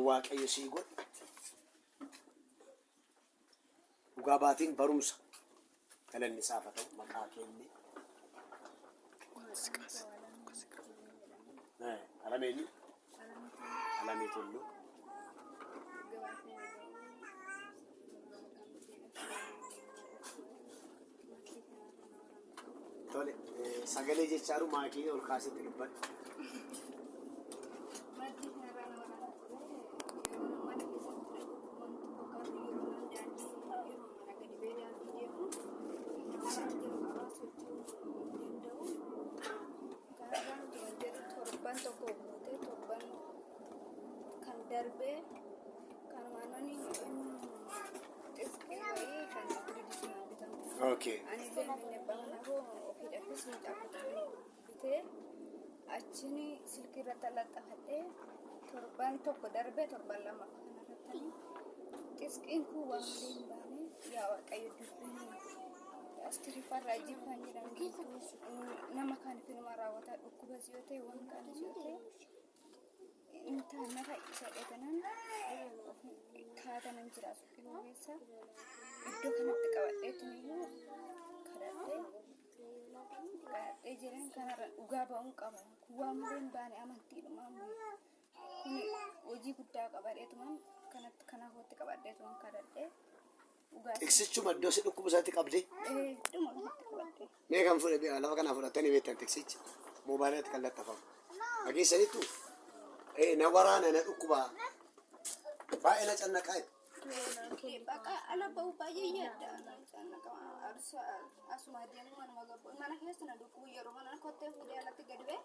waaqayyo sii godhu dhugaa baatiin barumsa galanni isaaf haa ta'u maqaa keenya alameeni alamee tullu tole sagalee jechaaru maakii ol kaasitti dubbadhu. Okay. Achini silkirra talaxafadhe torban tokko darbe torban lama kanarratti xiskiin kun waan baane yaa waaqayyo dubbini astirifarraa jifaan jedhamu nama kan filma raawwataa dhukkuba siyootee waan kaan siyootee intaan nafa isa dheetanan kaatanan jira suuqii keessa iddoo kanatti qabadheetiniyyuu kadhadhee jiran kanarra dhugaa ba'uun qaba. Kuwaan muleen baane amantiidhumaan kun hojii guddaa qabadheetumaan kanatti kanaaf watti qabadheetumaan kadhadhee dhugaa. Tiksichuma iddoo si dhukkuba isaatti qabdee? Dhuma kanatti qabadhee. Mee kan fudhate lafa kanaa fudhatanii beektan tiksicha moobaayilatti kan lattafamu. Dhageessaniittu na waraana na dhukkubaa baay'ee na cannaqaa. Bakka ala ba'u baay'ee yaadda asuma deemu manuma gabbu mana keessa na dhukkubu yeroo mana kottee fuudhee alatti gadi ba'e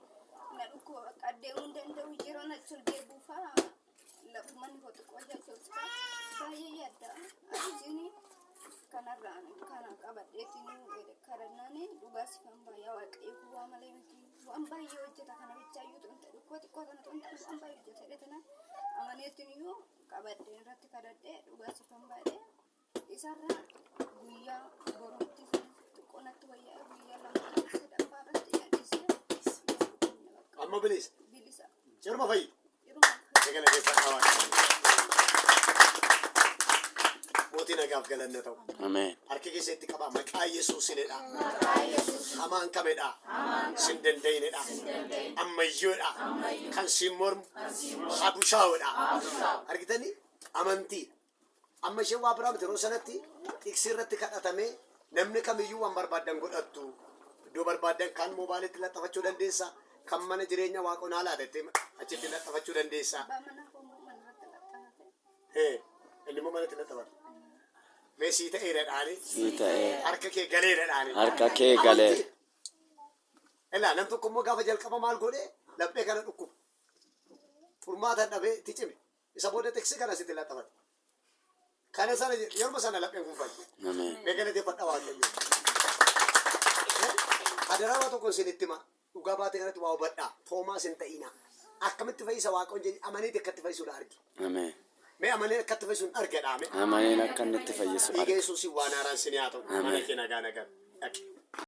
na dhukkuba bakka adeemuu hin danda'u yeroo na colgee buufaa manni koo xiqqoo jaalcholsisaa baay'ee yaadda asiin kanarraan kana qabadheetiin kadhannaani dhugaa sifan baay'ee waaqayyo kuwaa malee miti waan baay'ee hojjeta kana bichaayyuu xunta dhukkoo xiqqoo kana xunta waan baay'ee hojjeta dheetana amaneetiin iyyuu qabadhee irratti kadhadhee dhugaa sifan baay'ee isarraa guyyaa borootti xiqqoonatti wayyaa guyyaa lama sadafaa irratti yaadisee amma bilisa jirma fayyi sagala keessa qabaa mootii nagaaf galanna ta'u ameen harki keessatti qabaa maqaa yesuusinidha hamaan kamedha sin danda'inidha ammayyoodha kan siin mormu habushaa'oodha argitanii amantii amma ishee waa biraa miti yeroo sanatti tiksi irratti kadhatamee namni kamiyyuu waan barbaadan godhattu iddoo barbaadan kan moobaayilitti laxxafachuu dandeessa kan mana jireenya waaqonaa laatatte achitti laxxafachuu dandeessa inni immoo manatti laxxafata mee sii ta'eera dhaani harka kee galeera dhaani harka kee galee ilaa nam tokko immoo gaafa jalqaba maal godhee laphee kana dhukkuba furmaata dhabee itti cime isa booda tiksi kana sitti laxxafata kana sana yeroo sana lapheen kun fayyi mee galateeffadha waaqayyo adaraa tokko isinitti hima dhugaa baatee kanatti waa hubadhaa toomaas hin ta'ina akkamitti fayyisa waaqoon jedhi amaniiti akkatti fayyisuudha argi ameen mee amaneen akkatti fayyisuun argadhaame amaneen akkatti fayyisu dhiiga yesuusii waan haaraan sin haa ta'u mana kee nagaa nagaa